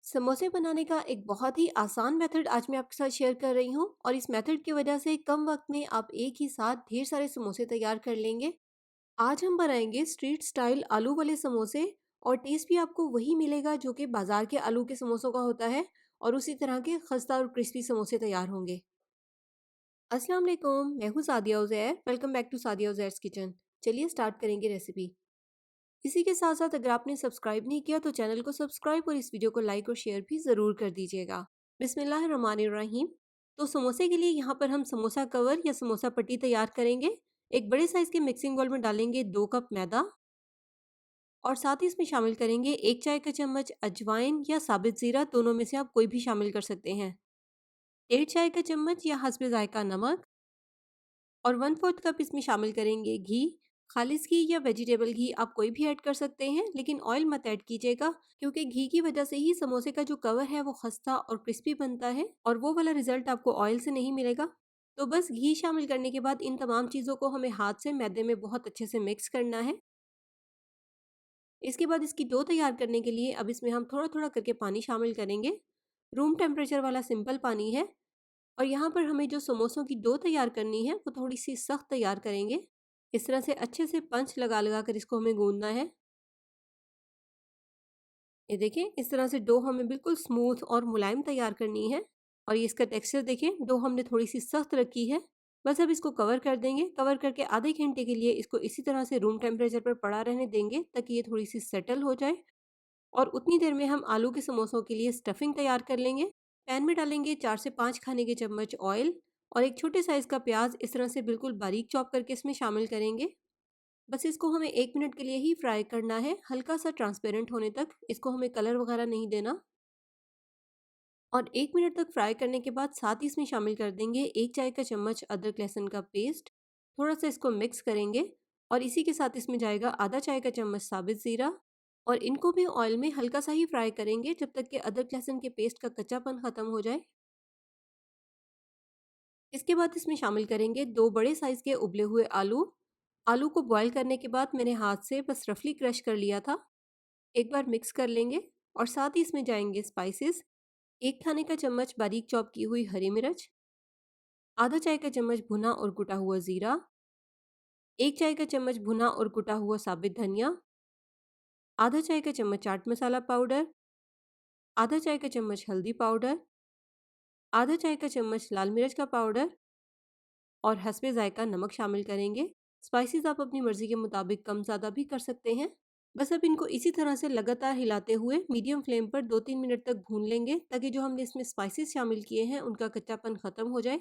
समोसे बनाने का एक बहुत ही आसान मेथड आज मैं आपके साथ शेयर कर रही हूँ और इस मेथड की वजह से कम वक्त में आप एक ही साथ ढेर सारे समोसे तैयार कर लेंगे। आज हम बनाएंगे स्ट्रीट स्टाइल आलू वाले समोसे और टेस्ट भी आपको वही मिलेगा जो कि बाजार के आलू के समोसों का होता है और उसी तरह के खस्ता और क्रिस्पी समोसे तैयार होंगे। अस्सलाम वालेकुम, मैं हूँ Sadia Uzair. Welcome back to Sadia Uzair's kitchen. चलिए स्टार्ट करेंगे रेसिपी। इसी के साथ साथ अगर आपने सब्सक्राइब नहीं किया तो चैनल को सब्सक्राइब और इस वीडियो को लाइक और शेयर भी ज़रूर कर दीजिएगा। बिस्मिल्लाहिर्रहमानिर्रहीम। तो समोसे के लिए यहाँ पर हम समोसा कवर या समोसा पट्टी तैयार करेंगे। एक बड़े साइज़ के मिक्सिंग बाउल में डालेंगे 2 कप मैदा और साथ ही इसमें शामिल करेंगे 1 चाय का चम्मच अजवाइन या साबित ज़ीरा, दोनों में से आप कोई भी शामिल कर सकते हैं। 1 चाय का चम्मच या हस्बे ज़ायका नमक और 1/4 कप इसमें शामिल करेंगे घी। खालिस घी या वेजिटेबल घी आप कोई भी ऐड कर सकते हैं, लेकिन ऑयल मत ऐड कीजिएगा क्योंकि घी की वजह से ही समोसे का जो कवर है वो खस्ता और क्रिस्पी बनता है और वो वाला रिजल्ट आपको ऑयल से नहीं मिलेगा। तो बस घी शामिल करने के बाद इन तमाम चीज़ों को हमें हाथ से मैदे में बहुत अच्छे से मिक्स करना है। इसके बाद इसकी डो तैयार करने के लिए अब इसमें हम थोड़ा थोड़ा करके पानी शामिल करेंगे। रूम टेम्परेचर वाला सिंपल पानी है। और यहाँ पर हमें जो समोसों की डो तैयार करनी है वो थोड़ी सी सख्त तैयार करेंगे। इस तरह से अच्छे से पंच लगा लगा कर इसको हमें गूंदना है। ये देखें, इस तरह से डो हमें बिल्कुल स्मूथ और मुलायम तैयार करनी है। और ये इसका टेक्सचर देखें, डो हमने थोड़ी सी सख्त रखी है। बस अब इसको कवर कर देंगे। कवर करके आधे घंटे के लिए इसको इसी तरह से रूम टेम्परेचर पर पड़ा रहने देंगे ताकि ये थोड़ी सी सेटल हो जाए। और उतनी देर में हम आलू के समोसों के लिए स्टफिंग तैयार कर लेंगे। पैन में डालेंगे 4 से 5 खाने के चम्मच ऑयल और एक छोटे साइज़ का प्याज इस तरह से बिल्कुल बारीक चॉप करके इसमें शामिल करेंगे। बस इसको हमें 1 मिनट के लिए ही फ्राई करना है, हल्का सा ट्रांसपेरेंट होने तक। इसको हमें कलर वगैरह नहीं देना। और 1 मिनट तक फ्राई करने के बाद साथ ही इसमें शामिल कर देंगे 1 चाय का चम्मच अदरक लहसुन का पेस्ट। थोड़ा सा इसको मिक्स करेंगे और इसी के साथ इसमें जाएगा आधा 1 चाय का चम्मच साबित ज़ीरा। और इनको भी ऑयल में हल्का सा ही फ्राई करेंगे जब तक कि अदरक लहसुन के पेस्ट का कच्चापन ख़त्म हो जाए। इसके बाद इसमें शामिल करेंगे 2 बड़े साइज़ के उबले हुए आलू। आलू को बॉईल करने के बाद मैंने हाथ से बस रफली क्रश कर लिया था। एक बार मिक्स कर लेंगे और साथ ही इसमें जाएंगे स्पाइसेस। 1 खाने का चम्मच बारीक चॉप की हुई हरी मिर्च, आधा 1 चाय का चम्मच भुना और कुटा हुआ ज़ीरा, 1 चाय का चम्मच भुना और कुटा हुआ साबित धनिया, आधा 1 चाय का चम्मच चाट मसाला पाउडर, आधा 1 चाय का चम्मच हल्दी पाउडर, आधा 1 चाय का चम्मच लाल मिर्च का पाउडर और हस्बे ज़ायका नमक शामिल करेंगे। स्पाइसेस आप अपनी मर्ज़ी के मुताबिक कम ज़्यादा भी कर सकते हैं। बस अब इनको इसी तरह से लगातार हिलाते हुए मीडियम फ्लेम पर 2-3 मिनट तक भून लेंगे ताकि जो हमने इसमें स्पाइसेस शामिल किए हैं उनका कच्चापन ख़त्म हो जाए।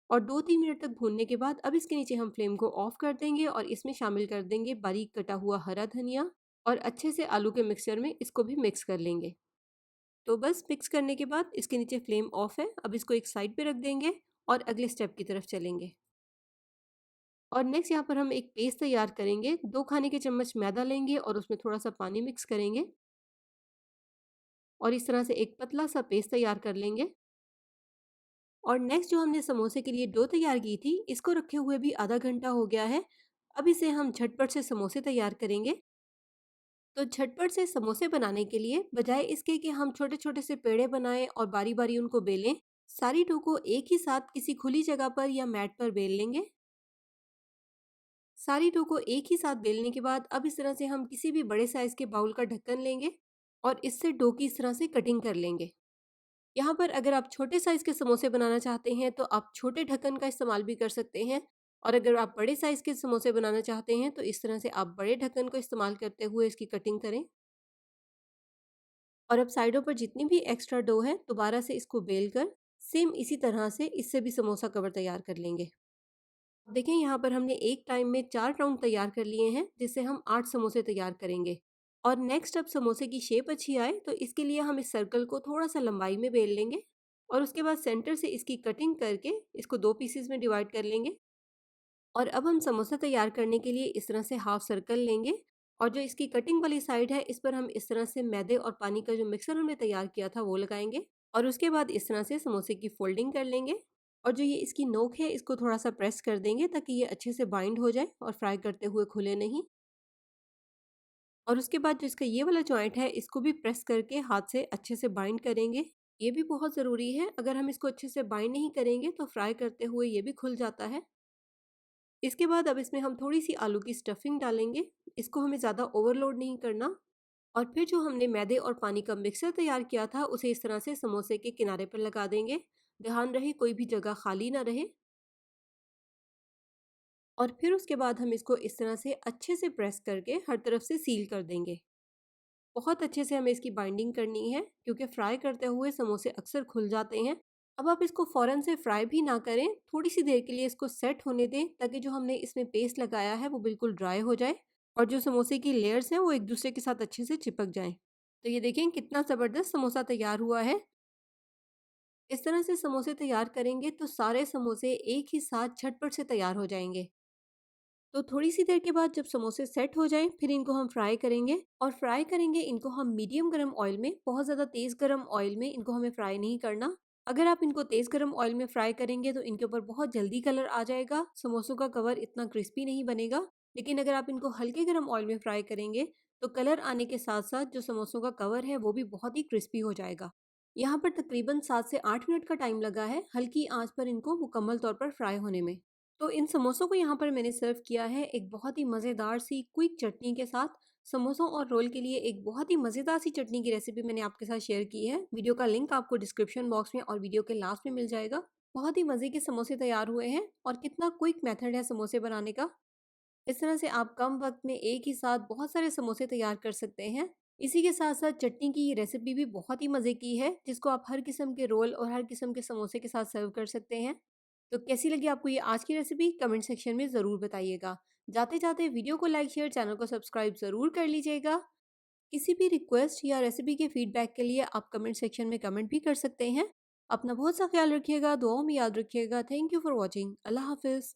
और 2-3 मिनट तक भूनने के बाद अब इसके नीचे हम फ्लेम को ऑफ कर देंगे और इसमें शामिल कर देंगे बारीक कटा हुआ हरा धनिया और अच्छे से आलू के मिक्सचर में इसको भी मिक्स कर लेंगे। तो बस मिक्स करने के बाद इसके नीचे फ्लेम ऑफ है। अब इसको एक साइड पे रख देंगे और अगले स्टेप की तरफ चलेंगे। और नेक्स्ट यहाँ पर हम एक पेस्ट तैयार करेंगे। 2 खाने के चम्मच मैदा लेंगे और उसमें थोड़ा सा पानी मिक्स करेंगे और इस तरह से एक पतला सा पेस्ट तैयार कर लेंगे। और नेक्स्ट जो हमने समोसे के लिए डो तैयार की थी, इसको रखे हुए भी आधा घंटा हो गया है। अब इसे हम झटपट से समोसे तैयार करेंगे। तो झटपट से समोसे बनाने के लिए बजाय इसके कि हम छोटे छोटे से पेड़े बनाएं और बारी बारी उनको बेलें, सारी डो को एक ही साथ किसी खुली जगह पर या मैट पर बेल लेंगे। सारी डो को एक ही साथ बेलने के बाद अब इस तरह से हम किसी भी बड़े साइज के बाउल का ढक्कन लेंगे और इससे डो की इस तरह से कटिंग कर लेंगे। यहाँ पर अगर आप छोटे साइज़ के समोसे बनाना चाहते हैं तो आप छोटे ढक्कन का इस्तेमाल भी कर सकते हैं। और अगर आप बड़े साइज़ के समोसे बनाना चाहते हैं तो इस तरह से आप बड़े ढक्कन को इस्तेमाल करते हुए इसकी कटिंग करें। और अब साइडों पर जितनी भी एक्स्ट्रा डो है दोबारा से इसको बेल कर सेम इसी तरह से इससे भी समोसा कवर तैयार कर लेंगे। देखें, यहाँ पर हमने एक टाइम में 4 राउंड तैयार कर लिए हैं जिससे हम 8 समोसे तैयार करेंगे। और नेक्स्ट अब समोसे की शेप अच्छी आए तो इसके लिए हम इस सर्कल को थोड़ा सा लंबाई में बेल लेंगे और उसके बाद सेंटर से इसकी कटिंग करके इसको 2 पीसेस में डिवाइड कर लेंगे। और अब हम समोसा तैयार करने के लिए इस तरह से हाफ सर्कल लेंगे और जो इसकी कटिंग वाली साइड है इस पर हम इस तरह से मैदे और पानी का जो मिक्सर हमने तैयार किया था वो लगाएंगे। और उसके बाद इस तरह से समोसे की फोल्डिंग कर लेंगे और जो ये इसकी नोक है इसको थोड़ा सा प्रेस कर देंगे ताकि ये अच्छे से बाइंड हो जाए और फ्राई करते हुए खुले नहीं। और उसके बाद जो इसका ये वाला जॉइंट है इसको भी प्रेस करके हाथ से अच्छे से बाइंड करेंगे। ये भी बहुत ज़रूरी है, अगर हम इसको अच्छे से बाइंड नहीं करेंगे तो फ्राई करते हुए ये भी खुल जाता है। इसके बाद अब इसमें हम थोड़ी-सी आलू की स्टफिंग डालेंगे। इसको हमें ज़्यादा ओवरलोड नहीं करना। और फिर जो हमने मैदे और पानी का मिक्सचर तैयार किया था उसे इस तरह से समोसे के किनारे पर लगा देंगे। ध्यान रहे कोई भी जगह खाली ना रहे। और फिर उसके बाद हम इसको इस तरह से अच्छे से प्रेस करके हर तरफ से सील कर देंगे। बहुत अच्छे से हमें इसकी बाइंडिंग करनी है क्योंकि फ्राई करते हुए समोसे अक्सर खुल जाते हैं। अब आप इसको फ़ौरन से फ्राई भी ना करें, थोड़ी-सी देर के लिए इसको सेट होने दें ताकि जो हमने इसमें पेस्ट लगाया है वो बिल्कुल ड्राई हो जाए और जो समोसे की लेयर्स हैं वो एक-दूसरे के साथ अच्छे से चिपक जाएँ। तो ये देखें कितना ज़बरदस्त समोसा तैयार हुआ है। इस तरह से समोसे तैयार करेंगे तो सारे समोसे एक ही साथ झटपट से तैयार हो जाएँगे। तो थोड़ी-सी देर के बाद जब समोसे सेट हो जाएँ, फिर इनको हम फ्राई करेंगे और फ्राई करेंगे इनको हम मीडियम गरम ऑयल में, बहुत ज़्यादा तेज़ गरम ऑयल में इनको हमें फ्राई नहीं करना। अगर आप इनको तेज़ गरम ऑयल में फ्राई करेंगे तो इनके ऊपर बहुत जल्दी कलर आ जाएगा, समोसों का कवर इतना क्रिस्पी नहीं बनेगा। लेकिन अगर आप इनको हल्के गरम ऑयल में फ्राई करेंगे, तो कलर आने के साथ-साथ जो समोसों का कवर है वो भी बहुत ही क्रिस्पी हो जाएगा। यहाँ पर तकरीबन 7 से 8 मिनट का टाइम लगा है, हल्की आँच पर इनको मुकम्मल तौर पर फ्राई होने में। तो इन समोसों को यहाँ पर मैंने सर्व किया है एक बहुत ही मज़ेदार सी क्विक चटनी के साथ। समोसों और रोल के लिए एक बहुत ही मज़ेदार सी चटनी की रेसिपी मैंने आपके साथ शेयर की है। वीडियो का लिंक आपको डिस्क्रिप्शन बॉक्स में और वीडियो के लास्ट में मिल जाएगा। बहुत ही मज़े के समोसे तैयार हुए हैं और कितना क्विक मेथड है समोसे बनाने का। इस तरह से आप कम वक्त में एक ही साथ बहुत सारे समोसे तैयार कर सकते हैं। इसी के साथ-साथ चटनी की ये रेसिपी भी बहुत ही मज़े की है, जिसको आप हर किस्म के रोल और हर किस्म के समोसे के साथ सर्व कर सकते हैं। तो कैसी लगी आपको ये आज की रेसिपी? कमेंट सेक्शन में ज़रूर बताइएगा। जाते-जाते वीडियो को लाइक, शेयर, चैनल को सब्सक्राइब ज़रूर कर लीजिएगा। किसी भी रिक्वेस्ट या रेसिपी के फीडबैक के लिए आप कमेंट सेक्शन में कमेंट भी कर सकते हैं। अपना बहुत सा ख्याल रखिएगा, दुआओं में याद रखिएगा। Thank you for watching. अल्लाह हाफ़िज़।